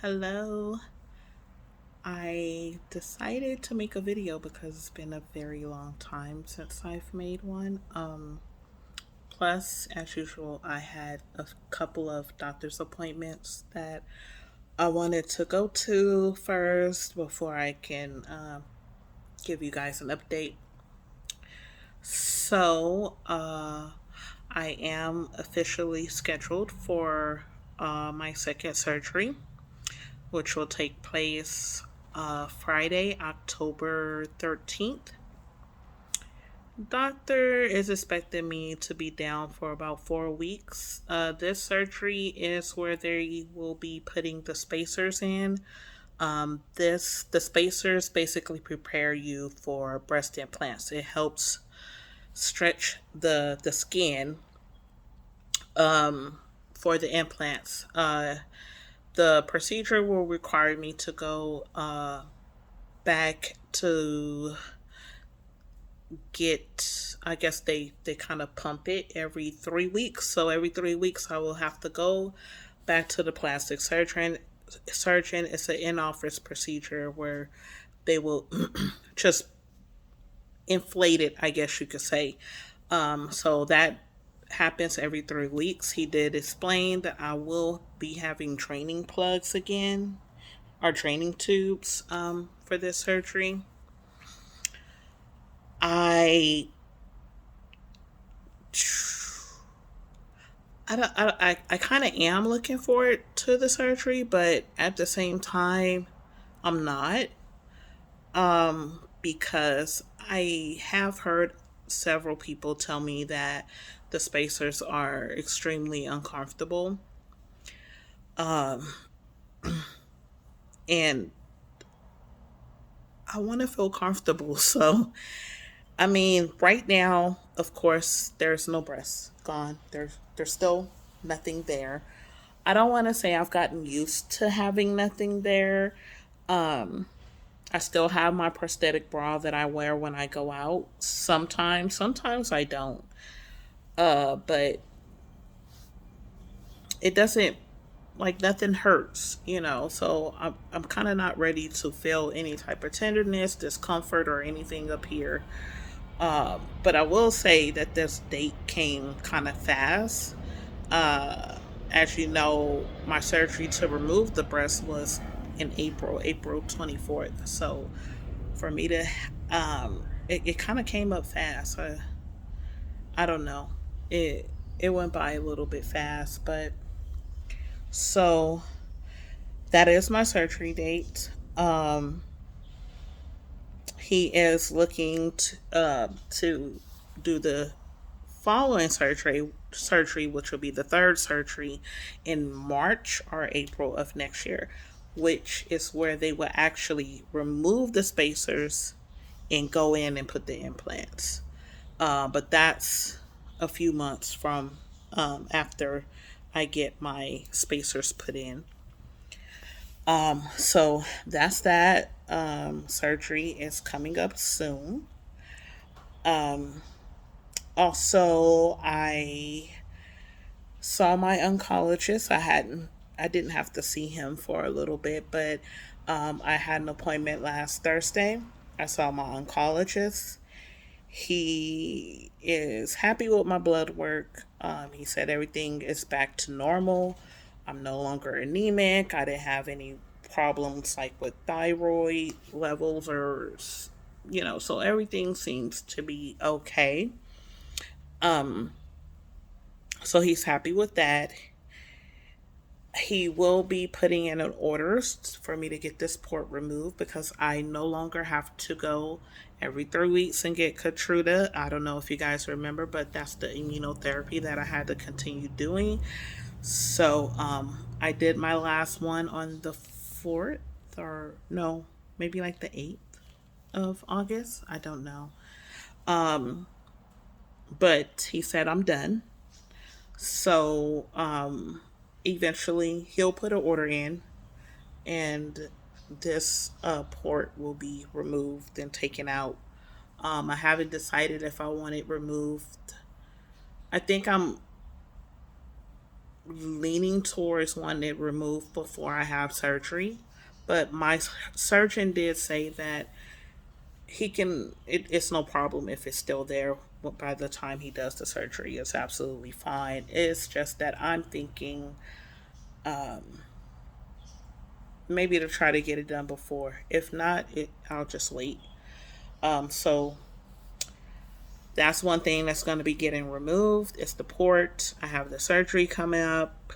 Hello. I decided to make a video because it's been a very long time since I've made one. Plus, as usual, I had a couple of doctor's appointments that I wanted to go to first before I can give you guys an update. I am officially scheduled for my second surgery, which will take place Friday, October 13th. Doctor is expecting me to be down for about 4 weeks. This surgery is where they will be putting the spacers in. The spacers basically prepare you for breast implants. It helps stretch the skin for the implants. The procedure will require me to go back to get, I guess they kind of pump it every 3 weeks. So every 3 weeks I will have to go back to the plastic surgeon. It's an in-office procedure where they will just inflate it, I guess you could say. So that happens every 3 weeks. He did explain that I will be having training plugs again, or training tubes, for this surgery. I I kind of am looking forward to the surgery, but at the same time, I'm not. Because I have heard several people tell me that the spacers are extremely uncomfortable. And I want to feel comfortable. So, I mean, right now, of course, there's no breasts gone. There's still nothing there. I don't want to say I've gotten used to having nothing there. I still have my prosthetic bra that I wear when I go out. Sometimes I don't. But it doesn't, like, nothing hurts, So I'm kind of not ready to feel any type of tenderness, discomfort, or anything up here. But I will say that this date came kind of fast. As you know, my surgery to remove the breast was in April 24th. So for me to, it kind of came up fast. I don't know. It went by a little bit fast, but so that is my surgery date. He is looking to do the following surgery, which will be the third surgery in March or April of next year, which is where they will actually remove the spacers and go in and put the implants. But that's a few months from after I get my spacers put in. So that's that. Surgery is coming up soon. Also, I saw my oncologist. I didn't have to see him for a little bit, but I had an appointment last Thursday. I saw my oncologist. He is happy with my blood work. He said everything is back to normal. I'm no longer anemic. I didn't have any problems like with thyroid levels so everything seems to be okay. So he's happy with that. He will be putting in an order for me to get this port removed because I no longer have to go every 3 weeks and get Keytruda. I don't know if you guys remember, but that's the immunotherapy that I had to continue doing. So I did my last one on the 4th, or no, maybe like the 8th of August. I don't know. But he said I'm done. So eventually he'll put an order in, and this port will be removed and taken out. I haven't decided if I want it removed. I think leaning towards wanting it removed before I have surgery. But my surgeon did say that it's no problem if it's still there by the time he does the surgery. It's absolutely fine. It's just that I'm thinking maybe to try to get it done before. If not, I'll just wait. So that's one thing that's going to be getting removed. It's the port. I have the surgery coming up.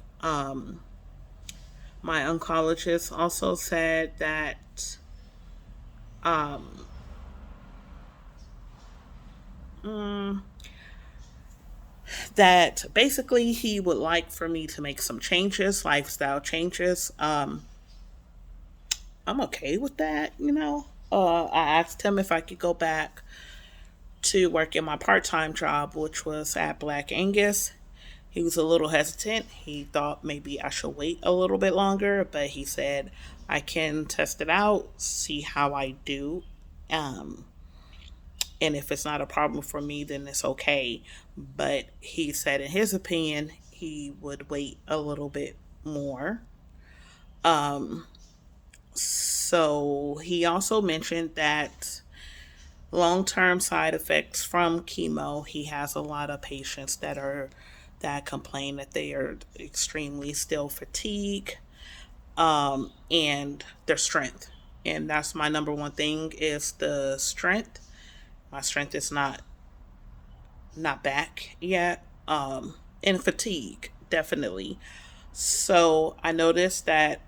My oncologist also said that um, mm, that basically he would like for me to make some changes, lifestyle changes. I'm okay with that, you know. I asked him if I could go back to work in my part time job, which was at Black Angus. He was a little hesitant. He thought maybe I should wait a little bit longer, but he said I can test it out, see how I do. Um, and if it's not a problem for me, then it's okay. But he said, in his opinion, he would wait a little bit more. Um, so he also mentioned that long term side effects from chemo. He has a lot of patients that complain that they are extremely still fatigued, and their strength. And that's my number one thing is the strength. My strength is not back yet. And fatigue, definitely. So I noticed that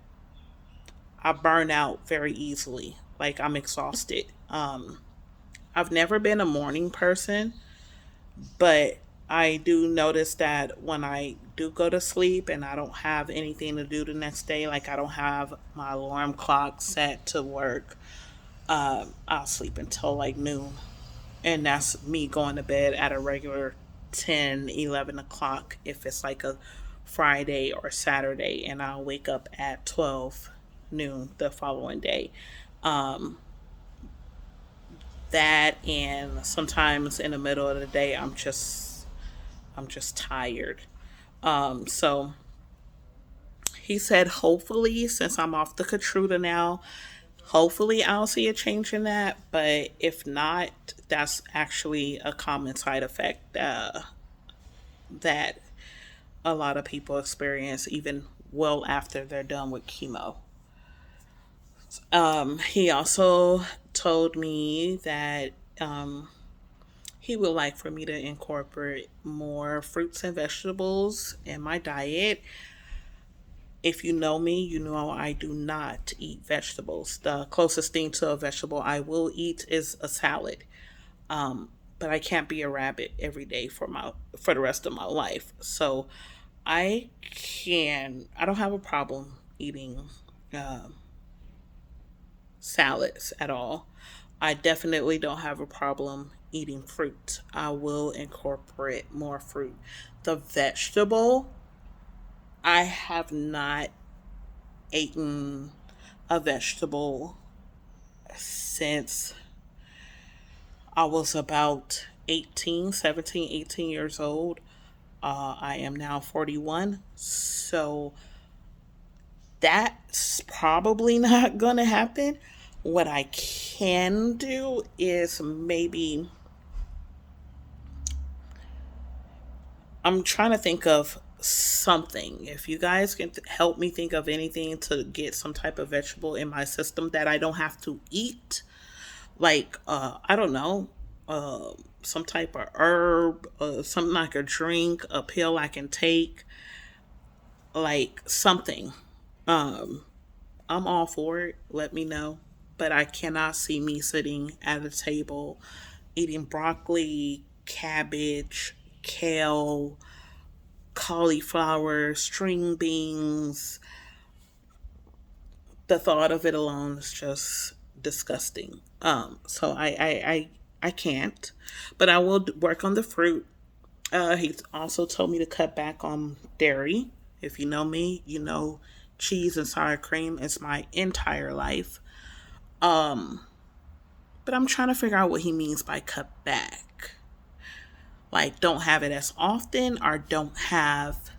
I burn out very easily. Like I'm exhausted. I've never been a morning person, but I do notice that when I do go to sleep and I don't have anything to do the next day, like I don't have my alarm clock set to work, I'll sleep until like noon. And that's me going to bed at a regular 10, 11 o'clock if it's like a Friday or Saturday, and I'll wake up at 12 noon the following day. Um, that and sometimes in the middle of the day I'm just tired. So he said hopefully since I'm off the Keytruda now, hopefully I'll see a change in that. But if not, that's actually a common side effect that a lot of people experience even well after they're done with chemo. He also told me that he would like for me to incorporate more fruits and vegetables in my diet. If you know me, you know I do not eat vegetables. The closest thing to a vegetable I will eat is a salad. But I can't be a rabbit every day for the rest of my life. So I don't have a problem eating um, salads at all. I definitely don't have a problem eating fruit. I will incorporate more fruit. The vegetable, I have not eaten a vegetable since I was about 18, 17, 18 years old. I am now 41. So that's probably not going to happen. What I can do is maybe I'm trying to think of something. If you guys can help me think of anything to get some type of vegetable in my system that I don't have to eat, like I don't know, some type of herb, something like a drink, a pill I can take, like something. Um, I'm all for it. Let me know. But I cannot see me sitting at a table eating broccoli, cabbage, kale, cauliflower, string beans. The thought of it alone is just disgusting. So I can't, but I will work on the fruit. He also told me to cut back on dairy. If you know me, you know cheese and sour cream is my entire life. Um, but I'm trying to figure out what he means by cut back. Like, don't have it as often or don't have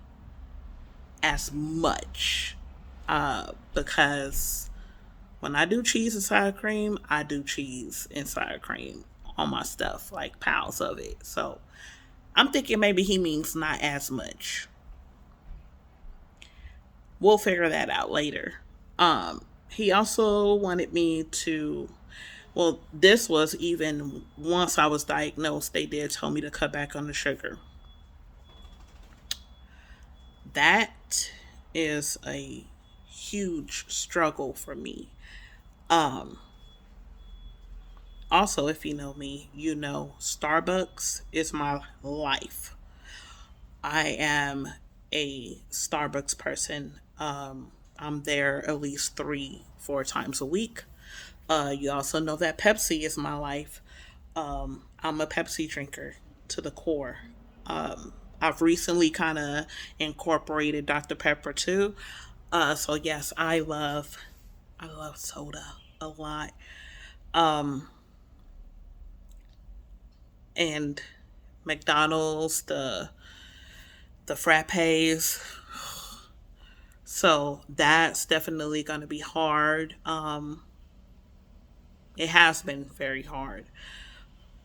as much because when I do cheese and sour cream, I do cheese and sour cream on my stuff, like piles of it. So I'm thinking maybe he means not as much. We'll figure that out later. He also wanted me to, well, this was even once I was diagnosed, they did tell me to cut back on the sugar. That is a huge struggle for me. Um, Also, if you know me, you know Starbucks is my life. I am a Starbucks person. I'm there at least 4 times a week. You also know that Pepsi is my life. I'm a Pepsi drinker to the core. I've recently kind of incorporated Dr. Pepper too. So yes, I love soda a lot. Um, and McDonald's, the frappes. So that's definitely going to be hard. It has been very hard,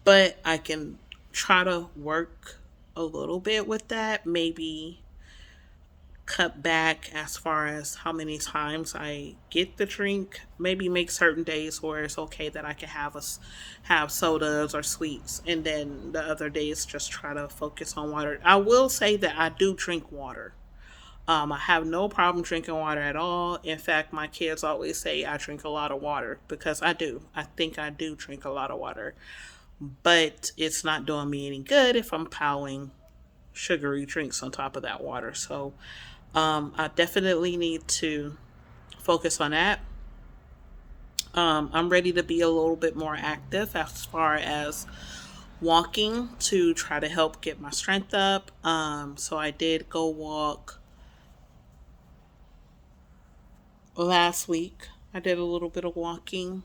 but I can try to work a little bit with that. Maybe cut back as far as how many times I get the drink. Maybe make certain days where it's okay that I can have sodas or sweets, and then the other days just try to focus on water. I will say that I do drink water. I have no problem drinking water at all. In fact, my kids always say I drink a lot of water because I do. I think I do drink a lot of water, but it's not doing me any good if I'm piling sugary drinks on top of that water. So I definitely need to focus on that. I'm ready to be a little bit more active as far as walking to try to help get my strength up. So I did go walk last week. I did a little bit of walking.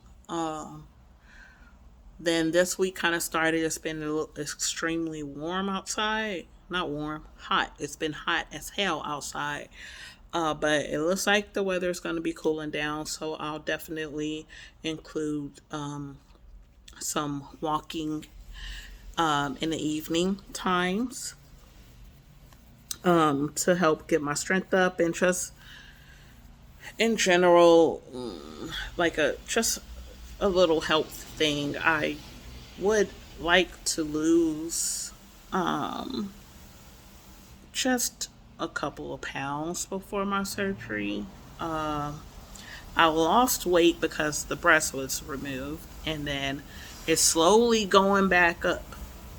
Then this week kind of started. It's been extremely warm outside. Not warm, hot. It's been hot as hell outside. But it looks like the weather is going to be cooling down, so I'll definitely include some walking in the evening times to help get my strength up and just in general, like a just a little health thing. I would like to lose just a couple of pounds before my surgery. I lost weight because the breast was removed, and then it's slowly going back up.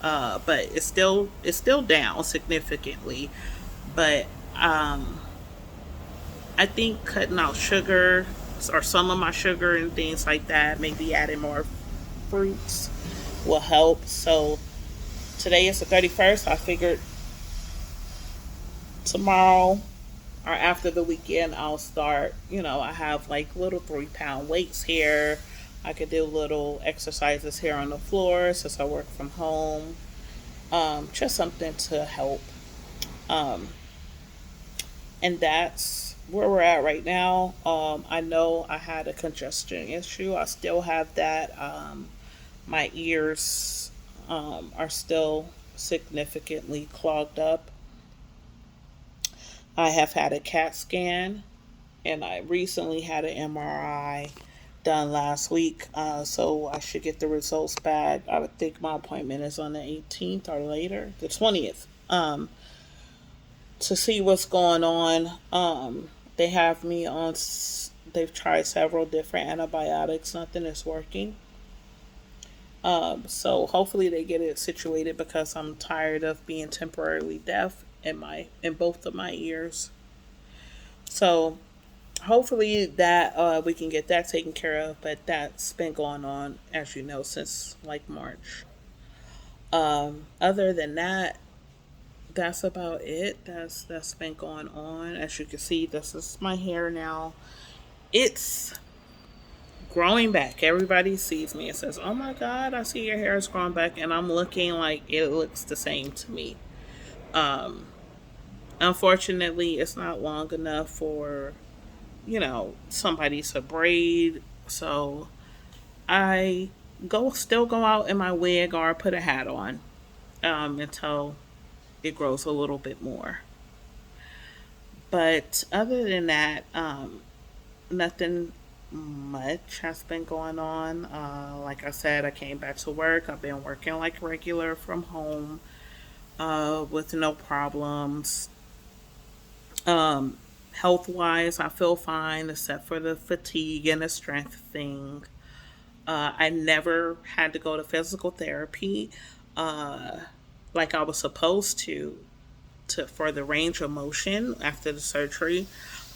But it's still down significantly. But I think cutting out sugar or some of my sugar and things like that, maybe adding more fruits will help. So today is the 31st. I figured tomorrow or after the weekend I'll start, I have like little 3 pound weights here. I could do little exercises here on the floor since I work from home. Just something to help. Um, and that's where we're at right now. I know I had a congestion issue. I still have that. My ears are still significantly clogged up. I have had a CAT scan, and I recently had an MRI done last week. So I should get the results back. I would think my appointment is on the 18th or later, the 20th, to see what's going on. They have me on, they've tried several different antibiotics, nothing is working. So hopefully they get it situated because I'm tired of being temporarily deaf in both of my ears. So hopefully that we can get that taken care of. But that's been going on, as you know, since like March. Other than that, that's about it. That's been going on. As you can see, this is my hair now. It's growing back. Everybody sees me and says, "Oh my God, I see your hair is growing back," and I'm looking like it looks the same to me. Um, Unfortunately, it's not long enough for, somebody to braid. So I still go out in my wig or put a hat on until it grows a little bit more. But other than that, nothing much has been going on. Like I said, I came back to work. I've been working like regular from home with no problems. Um, Health wise, I feel fine except for the fatigue and the strength thing. I never had to go to physical therapy uh, like I was supposed to for the range of motion after the surgery.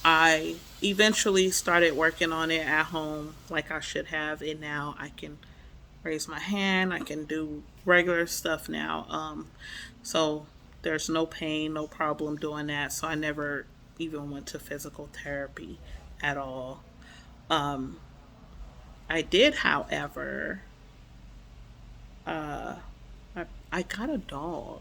I eventually started working on it at home like I should have, and now I can raise my hand. I can do regular stuff now. So there's no pain, no problem doing that. So I never even went to physical therapy at all. Um, I did, however, uh, I got a dog.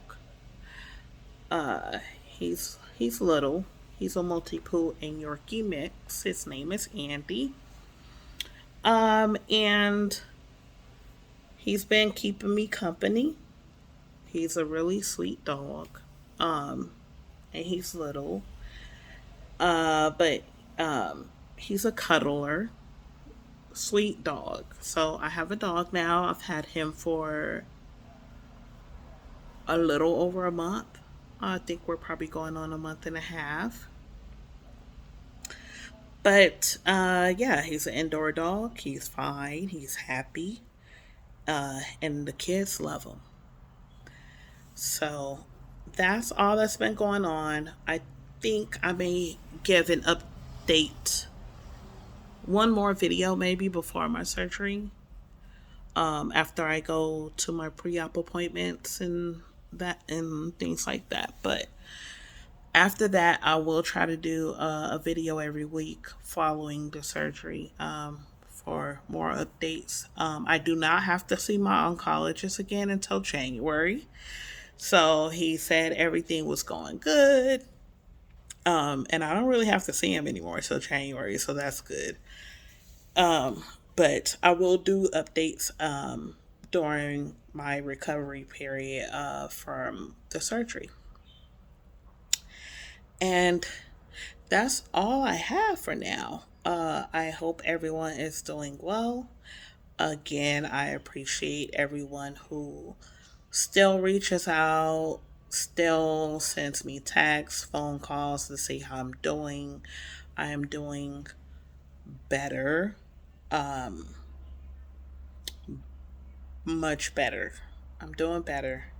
He's little. He's a Maltipoo and Yorkie mix. His name is Andy. And he's been keeping me company. He's a really sweet dog. Um, and he's little. But he's a cuddler, sweet dog. So I have a dog now. I've had him for a little over a month. I think we're probably going on a month and a half. But yeah, he's an indoor dog. He's fine. He's happy. And the kids love him. So that's all that's been going on. I think I may give an update, one more video maybe before my surgery. After I go to my pre-op appointments and that and things like that. But after that, I will try to do a video every week following the surgery for more updates. I do not have to see my oncologist again until January. So he said everything was going good. And I don't really have to see him anymore till January, so that's good. But I will do updates during my recovery period from the surgery. And that's all I have for now. I hope everyone is doing well. Again, I appreciate everyone who still reaches out, still sends me texts, phone calls to see how I'm doing. I am doing better, um, much better. I'm doing better,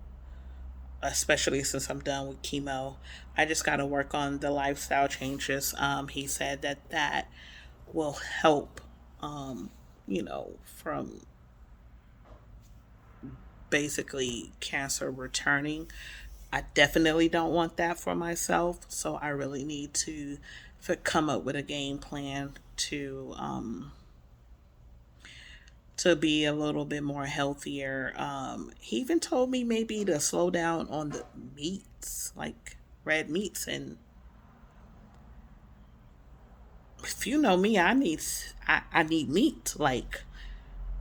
especially since I'm done with chemo. I just got to work on the lifestyle changes. He said that that will help, from basically cancer returning. I definitely don't want that for myself, so I really need to come up with a game plan to be a little bit more healthier. He even told me maybe to slow down on the meats, like red meats. And if you know me, I need meat. Like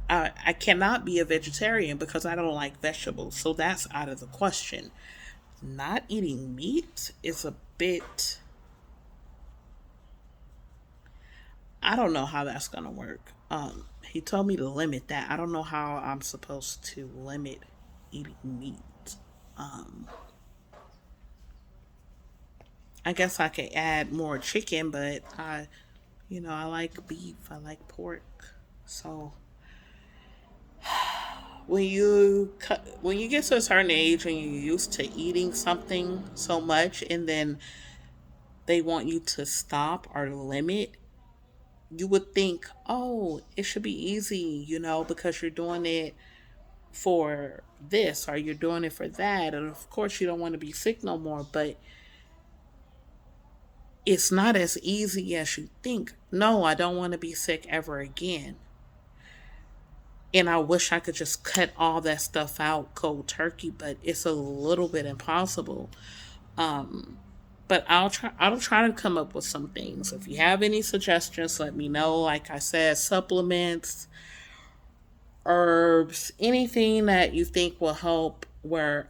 I cannot be a vegetarian because I don't like vegetables. So that's out of the question. Not eating meat is a bit. I don't know how that's gonna work. He told me to limit that. I don't know how I'm supposed to limit eating meat. Um, I guess I could add more chicken, but I like beef. I like pork. So when you get to a certain age and you're used to eating something so much, and then they want you to stop or limit, you would think, oh, it should be easy, because you're doing it for this or you're doing it for that. And of course, you don't want to be sick no more, but it's not as easy as you think. No, I don't want to be sick ever again. And I wish I could just cut all that stuff out cold turkey, but it's a little bit impossible. But I'll try to come up with some things. If you have any suggestions, let me know. Like I said, supplements, herbs, anything that you think will help where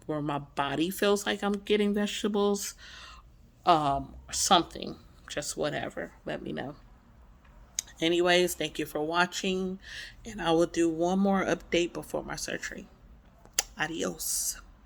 my body feels like I'm getting vegetables, something, just whatever. Let me know. Anyways, thank you for watching, and I will do one more update before my surgery. Adios.